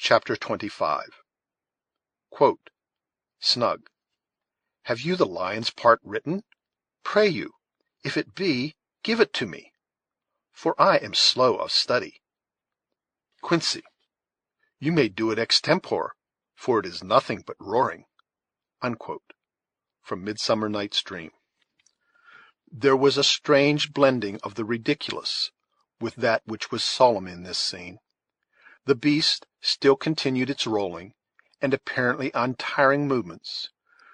Chapter 25. Quote, Snug, have you the lion's part written? Pray you, if it be, give it to me, for I am slow of study. Quincy, you may do it extempore, for it is nothing but roaring. Unquote. From Midsummer Night's Dream. There was a strange blending of the ridiculous with that which was solemn in this scene. The beast still continued its rolling and apparently untiring movements,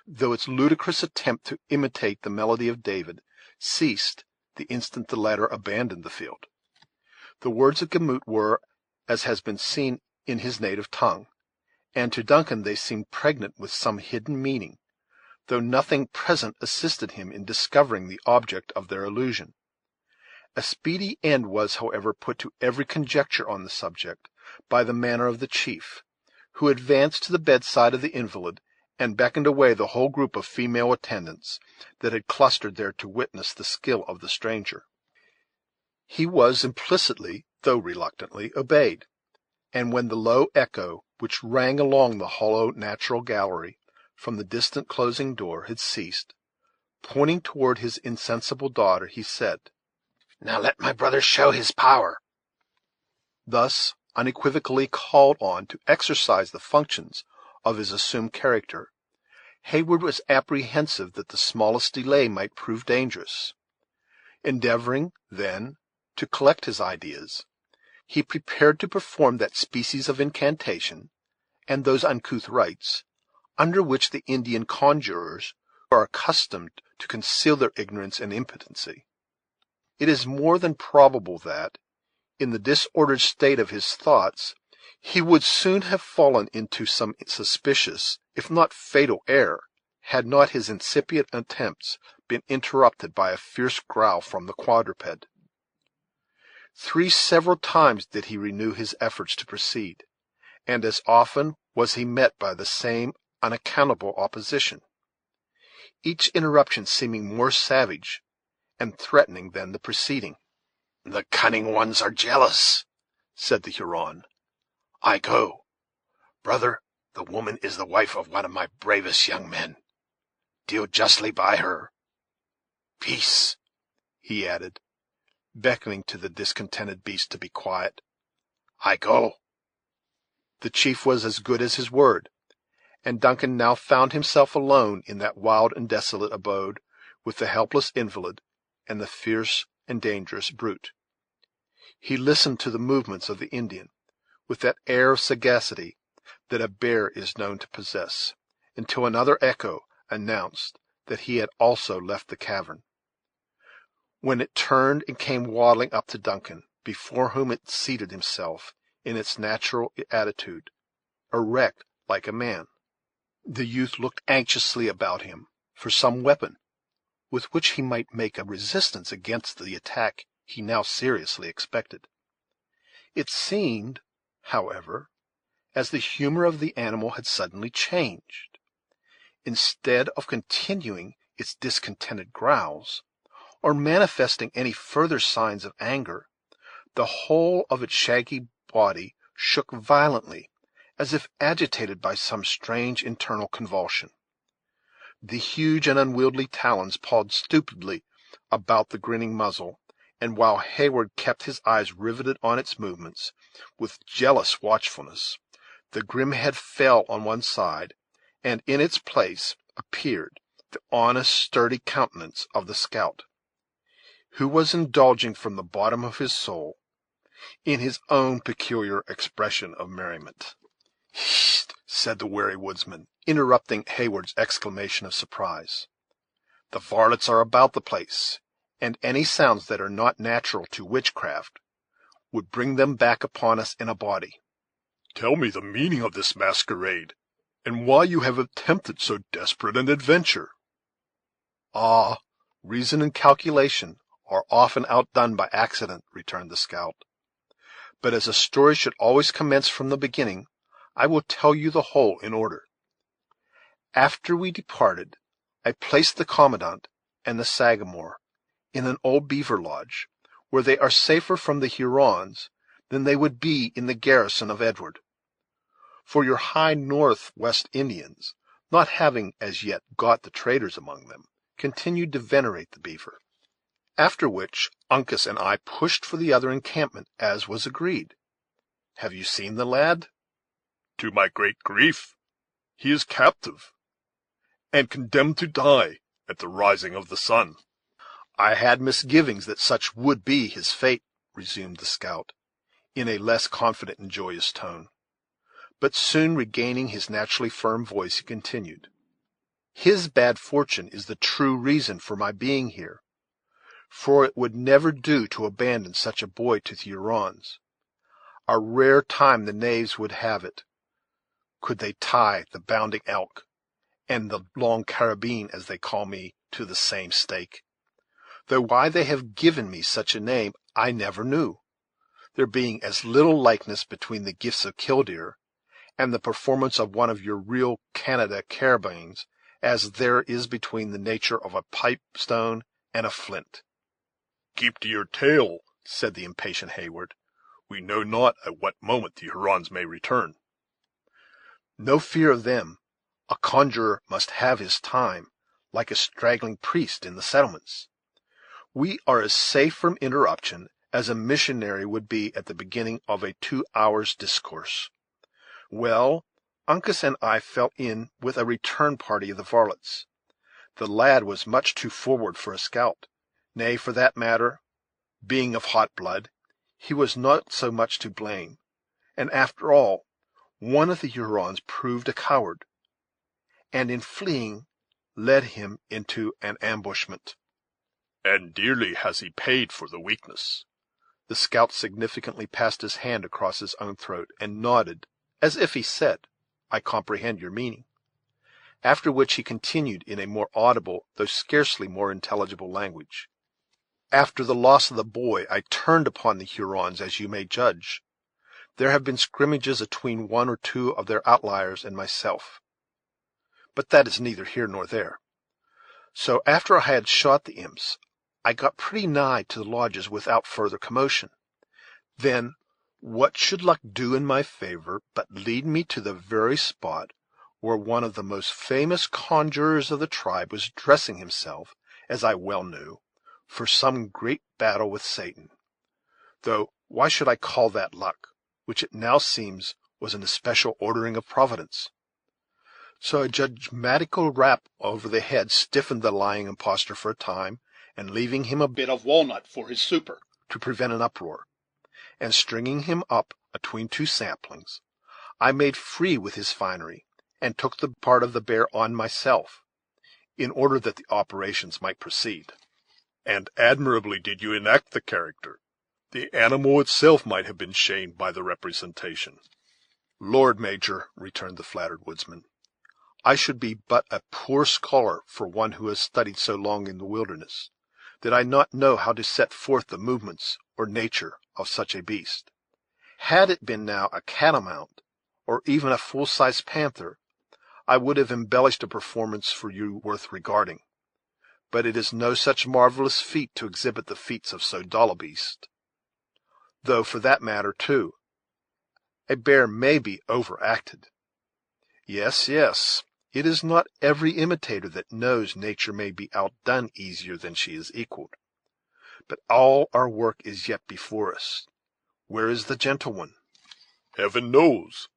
though its ludicrous attempt to imitate the melody of David ceased the instant the latter abandoned the field. The words of Gamut were, as has been seen, in his native tongue, and to Duncan they seemed pregnant with some hidden meaning, though nothing present assisted him in discovering the object of their allusion. A speedy end was, however, put to every conjecture on the subject by the manner of the chief, who advanced to the bedside of the invalid and beckoned away the whole group of female attendants that had clustered there to witness the skill of the stranger. He was implicitly, though reluctantly, obeyed, and when the low echo which rang along the hollow natural gallery from the distant closing door had ceased, pointing toward his insensible daughter, he said, "Now let my brother show his power." Thus unequivocally called on to exercise the functions of his assumed character, Heyward was apprehensive that the smallest delay might prove dangerous. Endeavoring, then, to collect his ideas, he prepared to perform that species of incantation, and those uncouth rites, under which the Indian conjurers are accustomed to conceal their ignorance and impotency. It is more than probable that, in the disordered state of his thoughts, he would soon have fallen into some suspicious, if not fatal error, had not his incipient attempts been interrupted by a fierce growl from the quadruped. 3 several times did he renew his efforts to proceed, and as often was he met by the same unaccountable opposition, each interruption seeming more savage and threatening than the preceding. "The cunning ones are jealous," said the Huron. "I go. Brother, the woman is the wife of one of my bravest young men. Deal justly by her. Peace," he added, beckoning to the discontented beast to be quiet. "I go." The chief was as good as his word, and Duncan now found himself alone in that wild and desolate abode, with the helpless invalid and the fierce and dangerous brute. He listened to the movements of the Indian with that air of sagacity that a bear is known to possess, until another echo announced that he had also left the cavern, when it turned and came waddling up to Duncan, before whom it seated himself in its natural attitude, erect like a man. The youth looked anxiously about him for some weapon with which he might make a resistance against the attack he now seriously expected. It seemed, however, as the humor of the animal had suddenly changed. Instead of continuing its discontented growls, or manifesting any further signs of anger, the whole of its shaggy body shook violently, as if agitated by some strange internal convulsion. The huge and unwieldy talons pawed stupidly about the grinning muzzle, and while Heyward kept his eyes riveted on its movements with jealous watchfulness, the grim head fell on one side, and in its place appeared the honest, sturdy countenance of the scout, who was indulging from the bottom of his soul in his own peculiar expression of merriment. "Hist!" said the wary woodsman, interrupting Heyward's exclamation of surprise. "The varlets are about the place, and any sounds that are not natural to witchcraft would bring them back upon us in a body. Tell me the meaning of this masquerade, and why you have attempted so desperate an adventure." "Ah, reason and calculation are often outdone by accident," returned the scout. "But as a story should always commence from the beginning, I will tell you the whole in order. After we departed, I placed the commandant and the Sagamore in an old beaver lodge, where they are safer from the Hurons than they would be in the garrison of Edward. for your high Northwest Indians, not having as yet got the traders among them, continued to venerate the beaver. After which Uncas and I pushed for the other encampment, as was agreed. Have you seen the lad? To my great grief, he is captive, and condemned to die at the rising of the sun. I had misgivings that such would be his fate, resumed the scout, in a less confident and joyous tone. But soon regaining his naturally firm voice, he continued, His bad fortune is the true reason for my being here, for it would never do to abandon such a boy to the Hurons. A rare time the knaves would have it, could they tie the bounding elk and the long carabine, as they call me, to the same stake. Though why they have given me such a name I never knew, there being as little likeness between the gifts of killdeer and the performance of one of your real Canada carabines as there is between the nature of a pipestone and a flint. Keep to your tale, said the impatient Hayward. We know not at what moment the Hurons may return. No fear of them. A conjurer must have his time, like a straggling priest in the settlements. We are as safe from interruption as a missionary would be at the beginning of a 2 hours' discourse. Well, Uncas and I fell in with a return party of the varlets. The lad was much too forward for a scout; nay, for that matter, being of hot blood, he was not so much to blame; and after all, one of the Hurons proved a coward, and in fleeing led him into an ambushment. And dearly has he paid for the weakness. The scout significantly passed his hand across his own throat, and nodded, as if he said, I comprehend your meaning. After which he continued in a more audible, though scarcely more intelligible language. After the loss of the boy, I turned upon the Hurons, as you may judge. There have been scrimmages atween 1 or 2 of their outliers and myself, but that is neither here nor there. So after I had shot the imps, I got pretty nigh to the lodges without further commotion. Then, what should luck do in my favor but lead me to the very spot where one of the most famous conjurers of the tribe was dressing himself, as I well knew, for some great battle with Satan; though why should I call that luck, which it now seems was an especial ordering of Providence? So a judgmatical rap over the head stiffened the lying impostor for a time, and leaving him a bit of walnut for his super, to prevent an uproar, and stringing him up atween 2 saplings, I made free with his finery, and took the part of the bear on myself, in order that the operations might proceed. And admirably did you enact the character. The animal itself might have been shamed by the representation. Lord, Major, returned the flattered woodsman, I should be but a poor scholar for one who has studied so long in the wilderness, did I not know how to set forth the movements or nature of such a beast. Had it been now a catamount, or even a full-sized panther, I would have embellished a performance for you worth regarding. But it is no such marvelous feat to exhibit the feats of so dull a beast. Though, for that matter, too, a bear may be overacted. Yes, yes, it is not every imitator that knows nature may be outdone easier than she is equaled. But all our work is yet before us. Where is the gentle one? Heaven knows.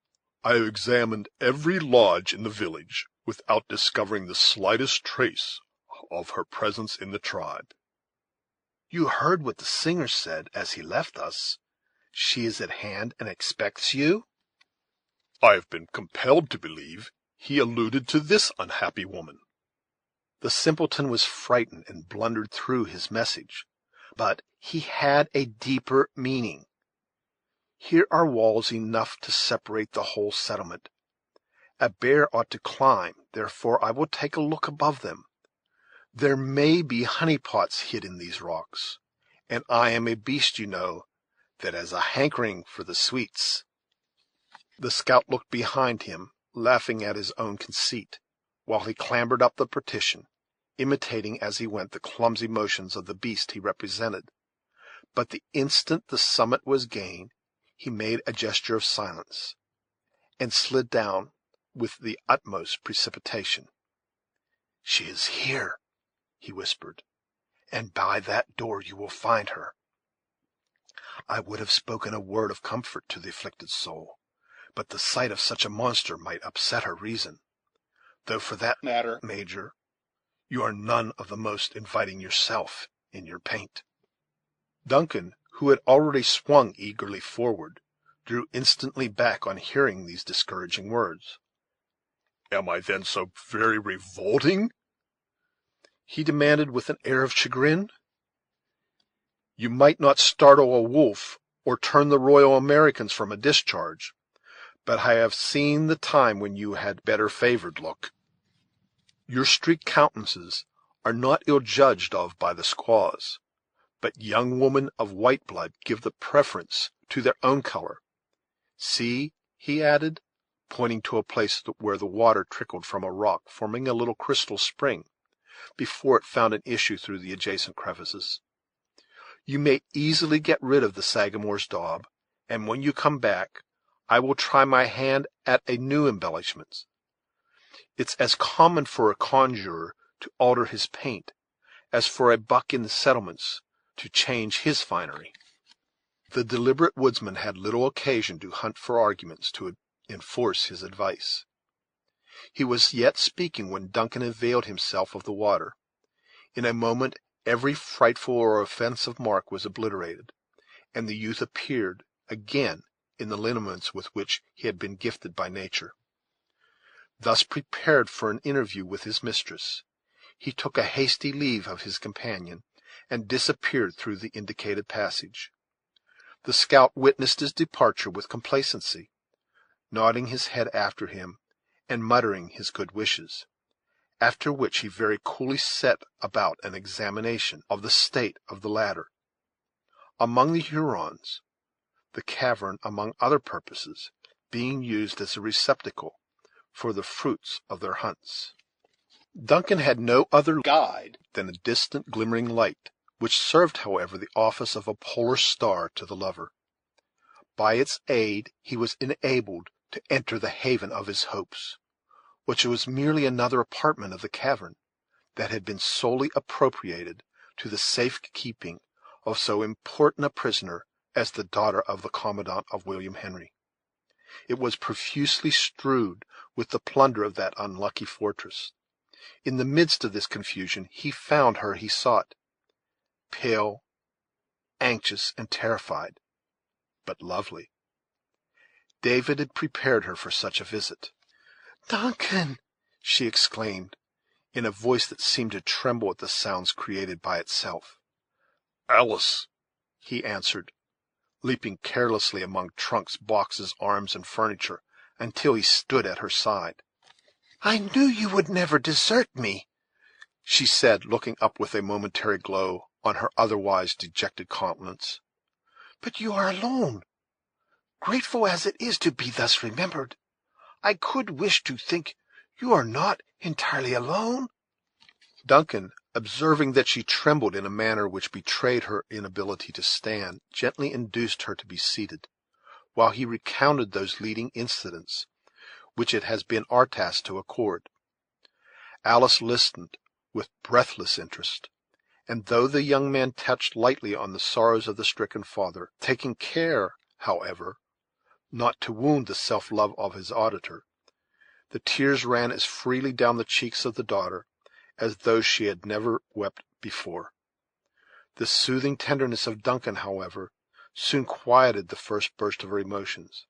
I have examined every lodge in the village without discovering the slightest trace of her presence in the tribe. You heard what the singer said as he left us. She is at hand and expects you? I have been compelled to believe he alluded to this unhappy woman. The simpleton was frightened and blundered through his message, but he had a deeper meaning. Here are walls enough to separate the whole settlement. A bear ought to climb, therefore I will take a look above them. There may be honey-pots hid in these rocks, and I am a beast, you know, that has a hankering for the sweets. The scout looked behind him, laughing at his own conceit, while he clambered up the partition, imitating as he went the clumsy motions of the beast he represented. But the instant the summit was gained, he made a gesture of silence, and slid down with the utmost precipitation. "She is here," he whispered, "and by that door you will find her." I would have spoken a word of comfort to the afflicted soul, but the sight of such a monster might upset her reason, though for that matter, Major, you are none of the most inviting yourself in your paint. Duncan, who had already swung eagerly forward, drew instantly back on hearing these discouraging words. "Am I then so very revolting?" he demanded with an air of chagrin. "You might not startle a wolf or turn the Royal Americans from a discharge, but I have seen the time when you had better favored look. Your streaked countenances are not ill judged of by the squaws, but young women of white blood give the preference to their own color. See," he added, pointing to a place where the water trickled from a rock, forming a little crystal spring, before it found an issue through the adjacent crevices. "You may easily get rid of the Sagamore's daub, and when you come back, I will try my hand at a new embellishment. It's as common for a conjurer to alter his paint as for a buck in the settlements to change his finery." The deliberate woodsman had little occasion to hunt for arguments to enforce his advice. He was yet speaking when Duncan availed himself of the water. In a moment every frightful or offensive mark was obliterated, and the youth appeared again in the lineaments with which he had been gifted by nature. Thus prepared for an interview with his mistress, he took a hasty leave of his companion, and disappeared through the indicated passage. The scout witnessed his departure with complacency, nodding his head after him, and muttering his good wishes, after which he very coolly set about an examination of the state of the latter. Among the Hurons, the cavern, among other purposes, being used as a receptacle for the fruits of their hunts. Duncan had no other guide than a distant glimmering light, which served, however, the office of a polar star to the lover. By its aid he was enabled to enter the haven of his hopes, which was merely another apartment of the cavern, that had been solely appropriated to the safe keeping of so important a prisoner as the daughter of the commandant of William Henry. It was profusely strewed with the plunder of that unlucky fortress. In the midst of this confusion he found her he sought, pale, anxious, and terrified, but lovely. David had prepared her for such a visit. "Duncan!" she exclaimed, in a voice that seemed to tremble at the sounds created by itself. "Alice!" he answered, leaping carelessly among trunks, boxes, arms, and furniture, until he stood at her side. "I knew you would never desert me," she said, looking up with a momentary glow on her otherwise dejected countenance. "But you are alone. Grateful as it is to be thus remembered, I could wish to think you are not entirely alone." Duncan, observing that she trembled in a manner which betrayed her inability to stand, gently induced her to be seated, while he recounted those leading incidents which it has been our task to accord. Alice listened with breathless interest, and though the young man touched lightly on the sorrows of the stricken father, taking care, however, not to wound the self-love of his auditor, the tears ran as freely down the cheeks of the daughter as though she had never wept before. The soothing tenderness of Duncan, however, soon quieted the first burst of her emotions,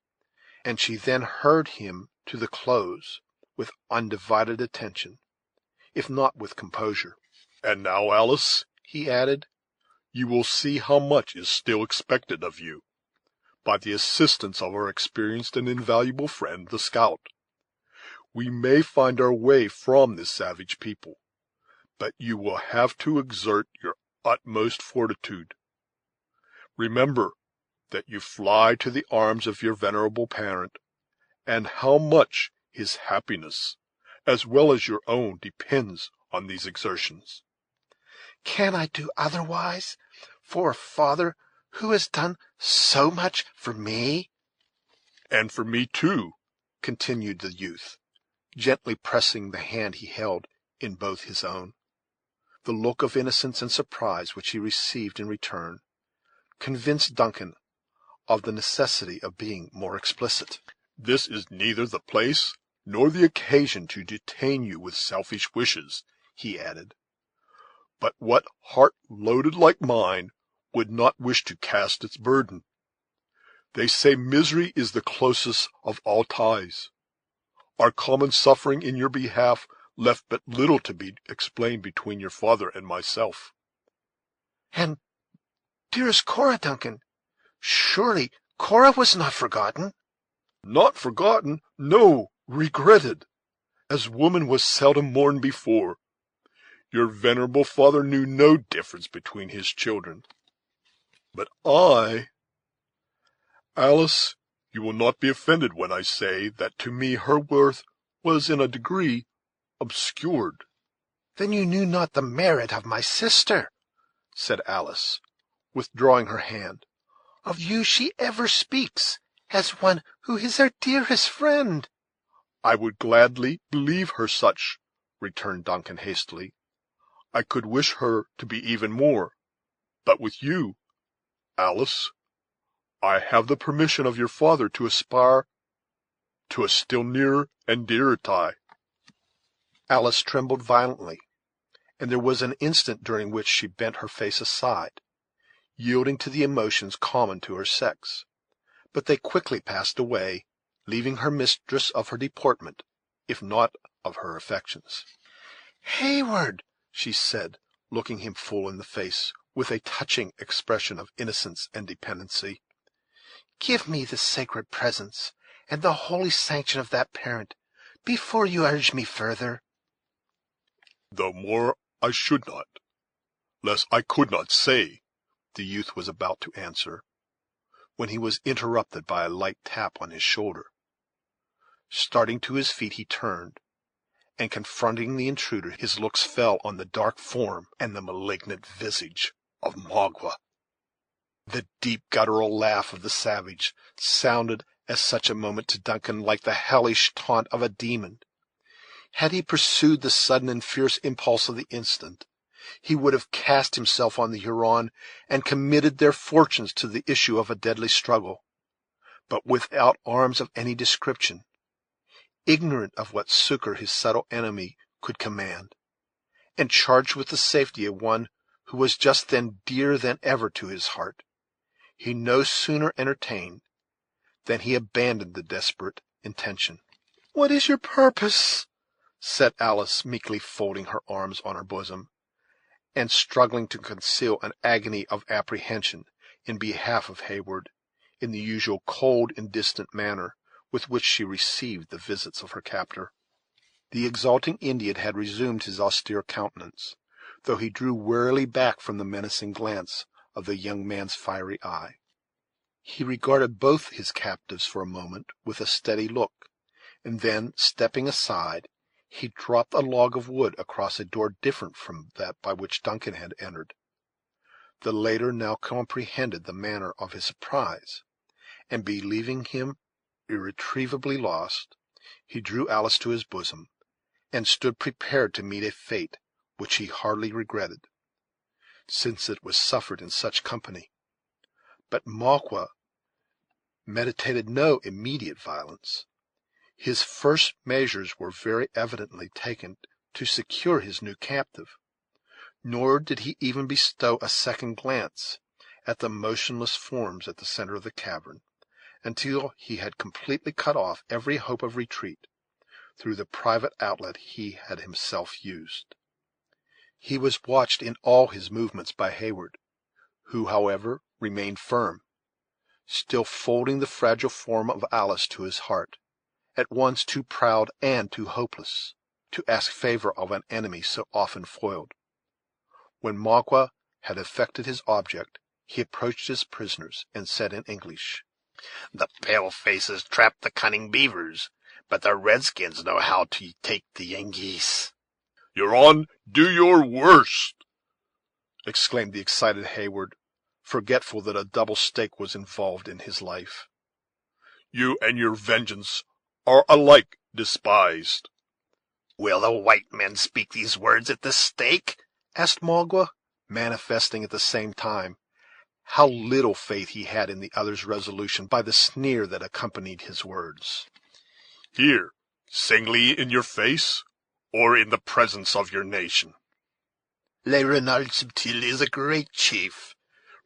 and she then heard him to the close with undivided attention, if not with composure. "And now, Alice," he added, "you will see how much is still expected of you, by the assistance of our experienced and invaluable friend, the scout. We may find our way from this savage people, but you will have to exert your utmost fortitude. Remember that you fly to the arms of your venerable parent, and how much his happiness, as well as your own, depends on these exertions." "Can I do otherwise for a father who has done so much for me?" "And for me too, continued the youth, gently pressing the hand he held in both his own. The look of innocence and surprise which he received in return convinced Duncan of the necessity of being more explicit. "This is neither the place nor the occasion to detain you with selfish wishes," he added. "But what heart loaded like mine would not wish to cast its burden? They say misery is the closest of all ties. Our common suffering in your behalf left but little to be explained between your father and myself." And dearest Cora, Duncan, surely Cora was not forgotten? "Not forgotten, no, regretted, as woman was seldom mourned before. Your venerable father knew no difference between his children. But Alice, you will not be offended when I say that to me her worth was in a degree obscured." Then you knew not the merit of my sister, said Alice, withdrawing her hand. Of you she ever speaks as one who is her dearest friend. "I would gladly believe her such," returned Duncan hastily. "I could wish her to be even more. But with you, Alice, I have the permission of your father to aspire to a still nearer and dearer tie." Alice trembled violently, and there was an instant during which she bent her face aside, yielding to the emotions common to her sex; but they quickly passed away, leaving her mistress of her deportment, if not of her affections. Hayward, she said, looking him full in the face, with a touching expression of innocence and dependency, give me the sacred presence and the holy sanction of that parent before you urge me further. "Though more I should not, less I could not say," the youth was about to answer, when he was interrupted by a light tap on his shoulder. Starting to his feet, he turned, and confronting the intruder, his looks fell on the dark form and the malignant visage of Magua. The deep guttural laugh of the savage sounded at such a moment to Duncan like the hellish taunt of a demon. Had he pursued the sudden and fierce impulse of the instant, he would have cast himself on the Huron and committed their fortunes to the issue of a deadly struggle. But without arms of any description, ignorant of what succor his subtle enemy could command, and charged with the safety of one who was just then dearer than ever to his heart, he no sooner entertained than he abandoned the desperate intention. What is your purpose? said Alice, meekly folding her arms on her bosom, and struggling to conceal an agony of apprehension in behalf of Hayward, in the usual cold and distant manner with which she received the visits of her captor. The exulting Indian had resumed his austere countenance, though he drew warily back from the menacing glance of the young man's fiery eye. He regarded both his captives for a moment with a steady look, and then, stepping aside, he dropped a log of wood across a door different from that by which Duncan had entered. The latter now comprehended the manner of his surprise, and believing him irretrievably lost, he drew Alice to his bosom, and stood prepared to meet a fate which he hardly regretted, since it was suffered in such company. But Magua meditated no immediate violence. His first measures were very evidently taken to secure his new captive, nor did he even bestow a second glance at the motionless forms at the center of the cavern, until he had completely cut off every hope of retreat through the private outlet he had himself used. He was watched in all his movements by Hayward, who, however, remained firm, still folding the fragile form of Alice to his heart, at once too proud and too hopeless to ask favor of an enemy so often foiled. When Magua had effected his object, he approached his prisoners and said in English, "The pale-faces trap the cunning beavers, but the redskins know how to take the Yengeese." "Huron, do your worst!" exclaimed the excited Hayward, forgetful that a double stake was involved in his life. "You and your vengeance are alike despised." "Will the white men speak these words at the stake?" asked Magua, manifesting at the same time how little faith he had in the other's resolution by the sneer that accompanied his words. "Here, singly in your face, or in the presence of your nation?" "Le Renard Subtil is a great chief,"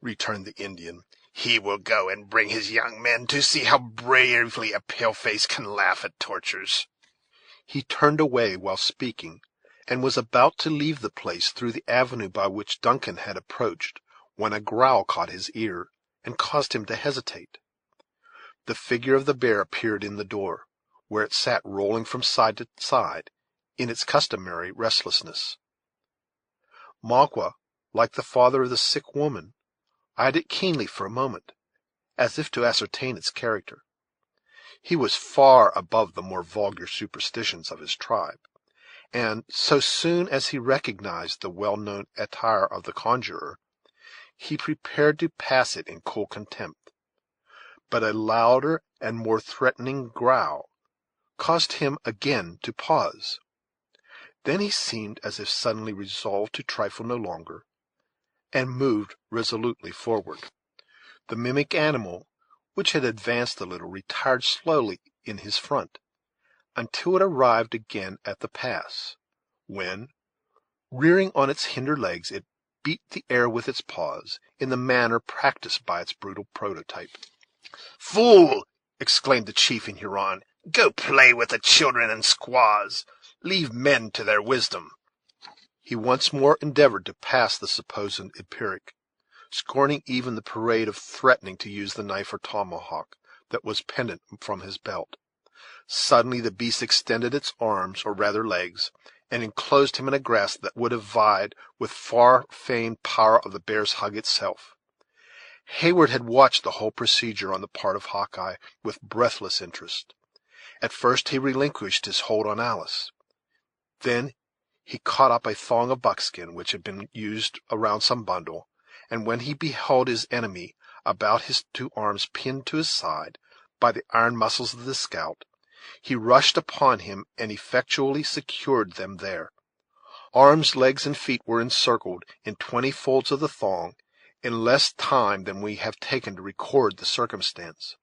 returned the Indian. "He will go and bring his young men to see how bravely a pale-face can laugh at tortures." He turned away while speaking, and was about to leave the place through the avenue by which Duncan had approached, when a growl caught his ear, and caused him to hesitate. The figure of the bear appeared in the door, where it sat rolling from side to side in its customary restlessness. Magua, like the father of the sick woman, eyed it keenly for a moment, as if to ascertain its character. He was far above the more vulgar superstitions of his tribe, and so soon as he recognized the well-known attire of the conjurer, he prepared to pass it in cool contempt. But a louder and more threatening growl caused him again to pause. Then he seemed as if suddenly resolved to trifle no longer, and moved resolutely forward. The mimic animal, which had advanced a little, retired slowly in his front, until it arrived again at the pass, when, rearing on its hinder legs, it beat the air with its paws, in the manner practised by its brutal prototype. "Fool!" exclaimed the chief in Huron. "Go play with the children and squaws. Leave men to their wisdom." He once more endeavored to pass the supposed empiric, scorning even the parade of threatening to use the knife or tomahawk that was pendant from his belt. Suddenly the beast extended its arms, or rather legs, and enclosed him in a grasp that would have vied with far-famed power of the bear's hug itself. Hayward had watched the whole procedure on the part of Hawkeye with breathless interest. At first he relinquished his hold on Alice. Then he caught up a thong of buckskin which had been used around some bundle, and when he beheld his enemy about his two arms pinned to his side by the iron muscles of the scout, he rushed upon him and effectually secured them there. Arms, legs, and feet were encircled in 20 folds of the thong in less time than we have taken to record the circumstance.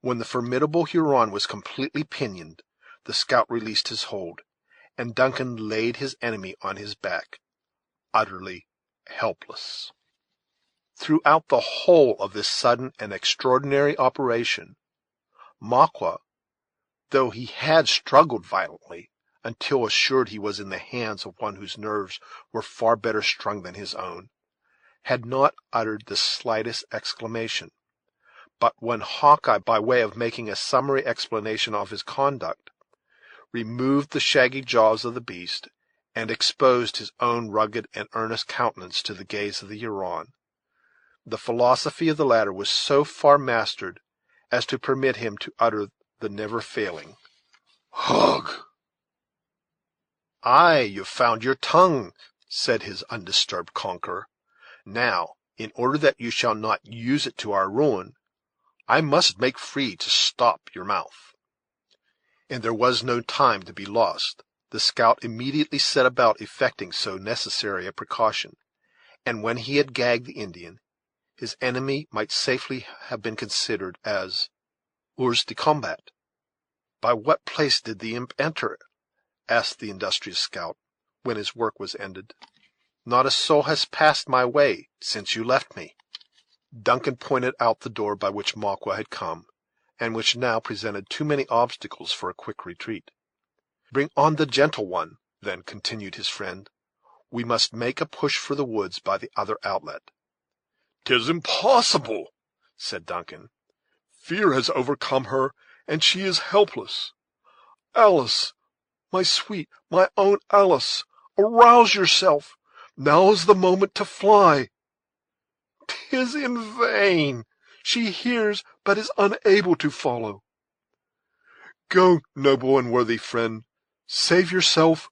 When the formidable Huron was completely pinioned, the scout released his hold, and Duncan laid his enemy on his back, utterly helpless. Throughout the whole of this sudden and extraordinary operation, Magua, though he had struggled violently, until assured he was in the hands of one whose nerves were far better strung than his own, had not uttered the slightest exclamation. But when Hawkeye, by way of making a summary explanation of his conduct, removed the shaggy jaws of the beast, and exposed his own rugged and earnest countenance to the gaze of the Huron, the philosophy of the latter was so far mastered as to permit him to utter the never-failing "Hugh!" "Ay, you've found your tongue," said his undisturbed conqueror. "Now, in order that you shall not use it to our ruin, I must make free to stop your mouth." And there was no time to be lost. The scout immediately set about effecting so necessary a precaution, and when he had gagged the Indian, his enemy might safely have been considered as hors de combat. "By what place did the imp enter?" asked the industrious scout, when his work was ended. "Not a soul has passed my way since you left me." Duncan pointed out the door by which Magua had come, and which now presented too many obstacles for a quick retreat. "Bring on the gentle one," then continued his friend. "We must make a push for the woods by the other outlet." "'Tis impossible," said Duncan. "Fear has overcome her, and she is helpless. Alice, my sweet, my own Alice, arouse yourself. Now is the moment to fly." "'Tis in vain. She hears, but is unable to follow." "Go, noble and worthy friend, save yourself,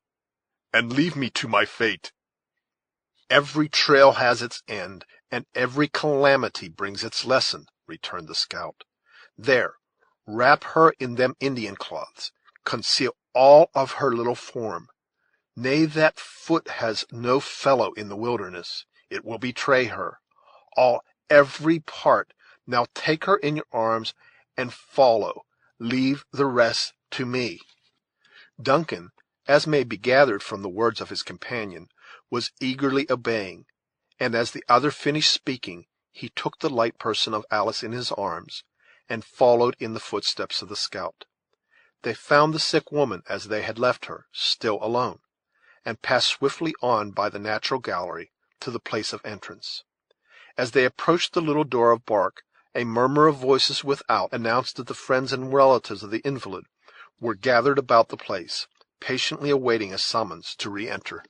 and leave me to my fate." "Every trail has its end, and every calamity brings its lesson," returned the scout. "There, Wrap her in them Indian cloths, conceal all of her little form. Nay, that foot has no fellow in the wilderness. It will betray her. Every part. Now take her in your arms and follow. Leave the rest to me." Duncan, as may be gathered from the words of his companion, was eagerly obeying, and as the other finished speaking, he took the light person of Alice in his arms, and followed in the footsteps of the scout. They found the sick woman as they had left her, still alone, and passed swiftly on by the natural gallery to the place of entrance. As they approached the little door of bark, a murmur of voices without announced that the friends and relatives of the invalid were gathered about the place, patiently awaiting a summons to re-enter.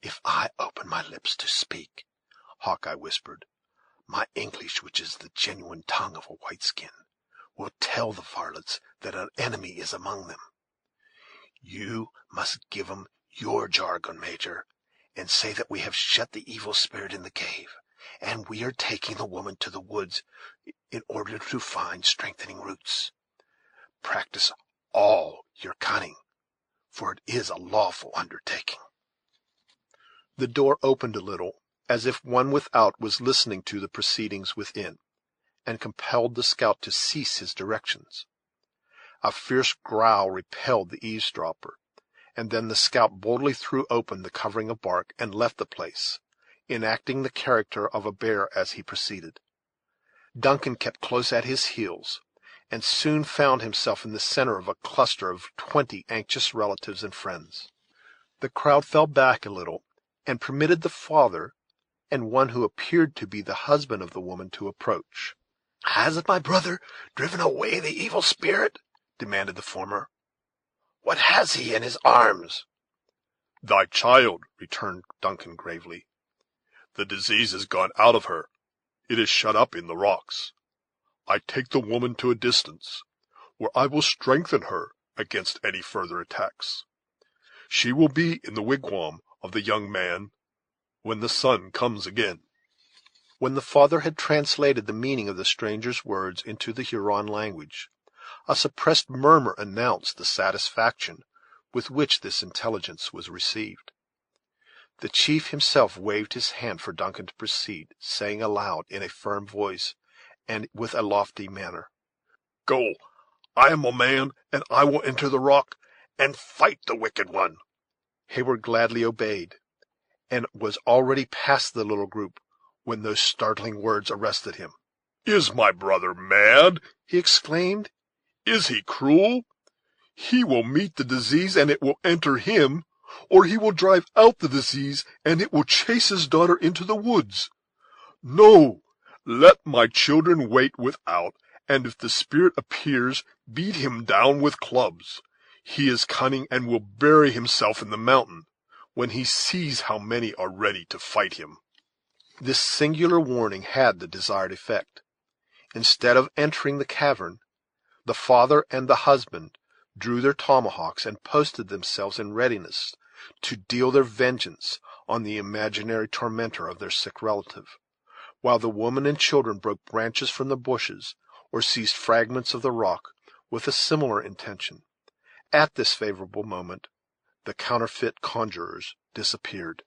"If I open my lips to speak," Hawkeye whispered, "my English, which is the genuine tongue of a white-skin, will tell the varlets that an enemy is among them. You must give 'em your jargon, Major, and say that we have shut the evil spirit in the cave, and we are taking the woman to the woods in order to find strengthening roots. Practice all your cunning, for it is a lawful undertaking." The door opened a little, as if one without was listening to the proceedings within, and compelled the scout to cease his directions. A fierce growl repelled the eavesdropper, and then the scout boldly threw open the covering of bark and left the place, enacting the character of a bear as he proceeded. Duncan kept close at his heels, and soon found himself in the center of a cluster of 20 anxious relatives and friends. The crowd fell back a little, and permitted the father and one who appeared to be the husband of the woman to approach. "Hasn't my brother driven away the evil spirit?" demanded the former. "What has he in his arms?" "Thy child," returned Duncan gravely. "The disease is gone out of her. It is shut up in the rocks. I take the woman to a distance, where I will strengthen her against any further attacks. She will be in the wigwam of the young man when the sun comes again." When the father had translated the meaning of the stranger's words into the Huron language, a suppressed murmur announced the satisfaction with which this intelligence was received. The chief himself waved his hand for Duncan to proceed, saying aloud, in a firm voice and with a lofty manner, "Go, I am a man, and I will enter the rock and fight the wicked one." Hayward gladly obeyed, and was already past the little group when those startling words arrested him. "Is my brother mad?" he exclaimed. "Is he cruel? He will meet the disease, and it will enter him, or he will drive out the disease, and it will chase his daughter into the woods. No, let my children wait without, and if the spirit appears, beat him down with clubs. He is cunning, and will bury himself in the mountain when he sees how many are ready to fight him." This singular warning had the desired effect. Instead of entering the cavern, the father and the husband drew their tomahawks and posted themselves in readiness to deal their vengeance on the imaginary tormentor of their sick relative, while the woman and children broke branches from the bushes or seized fragments of the rock with a similar intention. At this favorable moment, the counterfeit conjurers disappeared.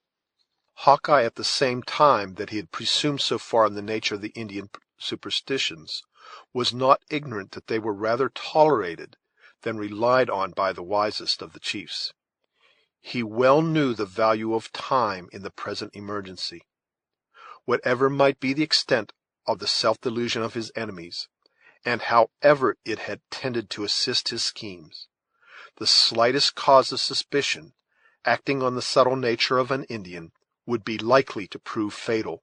Hawkeye, at the same time that he had presumed so far in the nature of the Indian superstitions, was not ignorant that they were rather tolerated than relied on by the wisest of the chiefs. He well knew the value of time in the present emergency. Whatever might be the extent of the self-delusion of his enemies, and however it had tended to assist his schemes, the slightest cause of suspicion, acting on the subtle nature of an Indian, would be likely to prove fatal.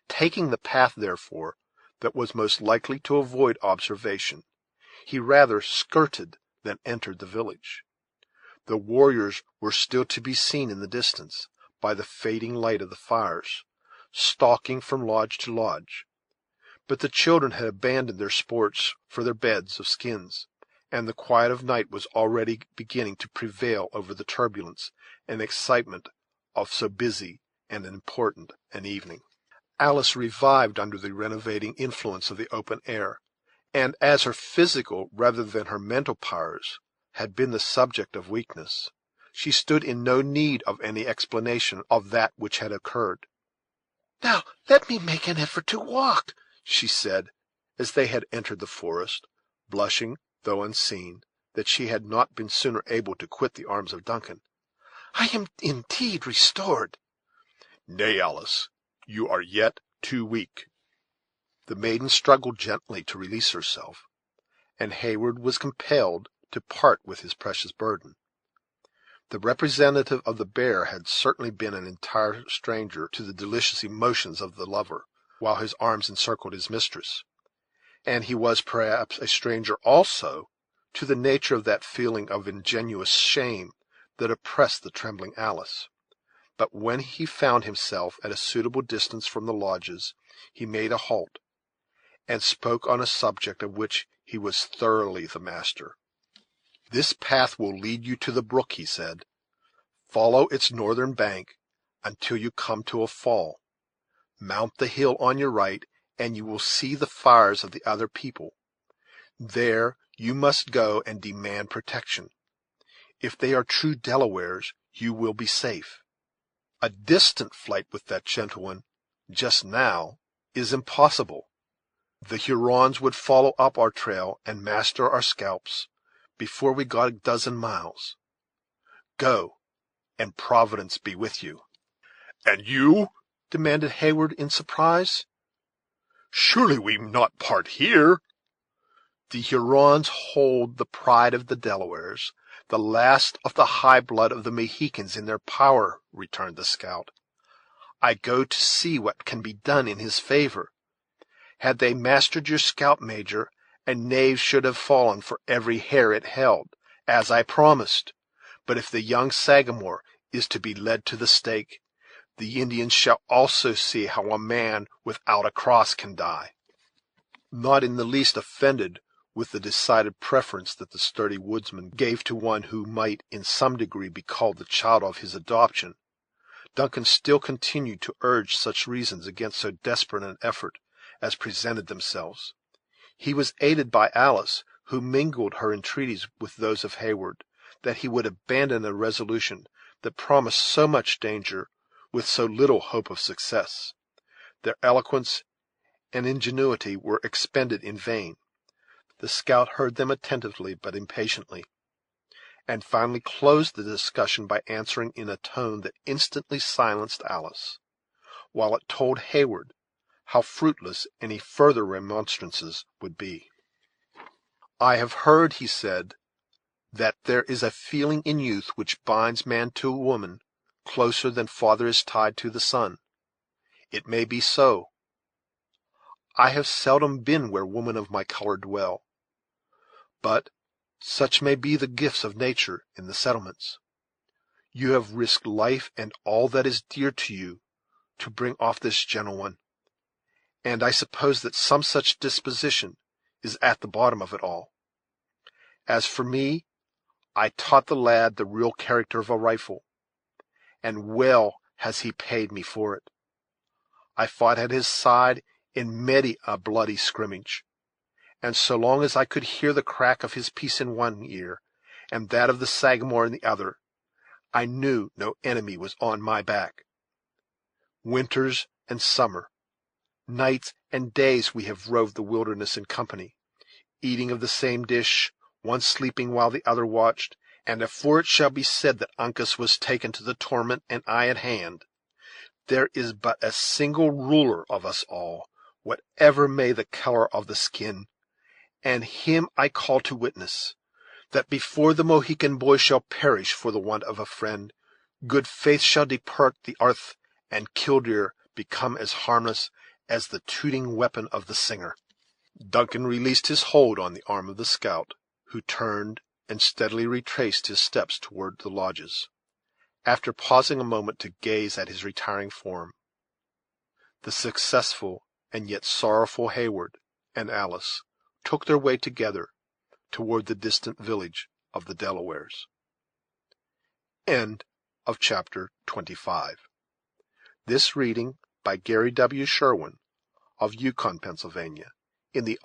Taking the path, therefore, that was most likely to avoid observation, he rather skirted than entered the village. The warriors were still to be seen in the distance, by the fading light of the fires, stalking from lodge to lodge. But the children had abandoned their sports for their beds of skins, and the quiet of night was already beginning to prevail over the turbulence and excitement of so busy and important an evening. Alice revived under the renovating influence of the open air, and as her physical rather than her mental powers had been the subject of weakness, she stood in no need of any explanation of that which had occurred. "Now let me make an effort to walk," she said, as they had entered the forest, blushing, though unseen, that she had not been sooner able to quit the arms of Duncan. "I am indeed restored." "Nay, Alice, you are yet too weak." The maiden struggled gently to release herself, and Heyward was compelled to part with his precious burden. The representative of the bear had certainly been an entire stranger to the delicious emotions of the lover, while his arms encircled his mistress, and he was perhaps a stranger also to the nature of that feeling of ingenuous shame that oppressed the trembling Alice. But when he found himself at a suitable distance from the lodges, he made a halt, and spoke on a subject of which he was thoroughly the master. "This path will lead you to the brook," he said. "Follow its northern bank until you come to a fall. Mount the hill on your right, and you will see the fires of the other people. There you must go and demand protection. If they are true Delawares, you will be safe. A distant flight with that gentleman, just now, is impossible. The Hurons would follow up our trail and master our scalps before we got a dozen miles. Go, and Providence be with you." "And you?" demanded Heyward in surprise. "Surely we not part here." "The Hurons hold the pride of the Delawares, the last of the high blood of the Mohicans, in their power," returned the scout. "I go to see what can be done in his favor. Had they mastered your scalp, Major, a knave should have fallen for every hair it held, as I promised. But if the young Sagamore is to be led to the stake, the Indians shall also see how a man without a cross can die." Not in the least offended with the decided preference that the sturdy woodsman gave to one who might in some degree be called the child of his adoption, Duncan still continued to urge such reasons against so desperate an effort as presented themselves. He was aided by Alice, who mingled her entreaties with those of Heyward, that he would abandon a resolution that promised so much danger with so little hope of success. Their eloquence and ingenuity were expended in vain. The scout heard them attentively but impatiently, and finally closed the discussion by answering in a tone that instantly silenced Alice, while it told Heyward how fruitless any further remonstrances would be. "I have heard," he said, "that there is a feeling in youth which binds man to woman closer than father is tied to the son. It may be so. I have seldom been where women of my color dwell, but such may be the gifts of nature in the settlements. You have risked life and all that is dear to you to bring off this gentle one, and I suppose that some such disposition is at the bottom of it all. As for me, I taught the lad the real character of a rifle, and well has he paid me for it. I fought at his side in many a bloody scrimmage, and so long as I could hear the crack of his piece in one ear and that of the Sagamore in the other, I knew no enemy was on my back. Winters and summer, nights and days we have roved the wilderness in company, eating of the same dish, one sleeping while the other watched, and afore it shall be said that Uncas was taken to the torment and I at hand, there is but a single ruler of us all, whatever may the color of the skin, and him I call to witness, that before the Mohican boy shall perish for the want of a friend, good faith shall depart the earth, and Killdeer become as harmless as the tooting weapon of the singer." Duncan released his hold on the arm of the scout, who turned and steadily retraced his steps toward the lodges, after pausing a moment to gaze at his retiring form. The successful and yet sorrowful Heyward and Alice took their way together toward the distant village of the Delawares. End of chapter 25. This reading by Gary W. Sherwin of Yukon, Pennsylvania, in the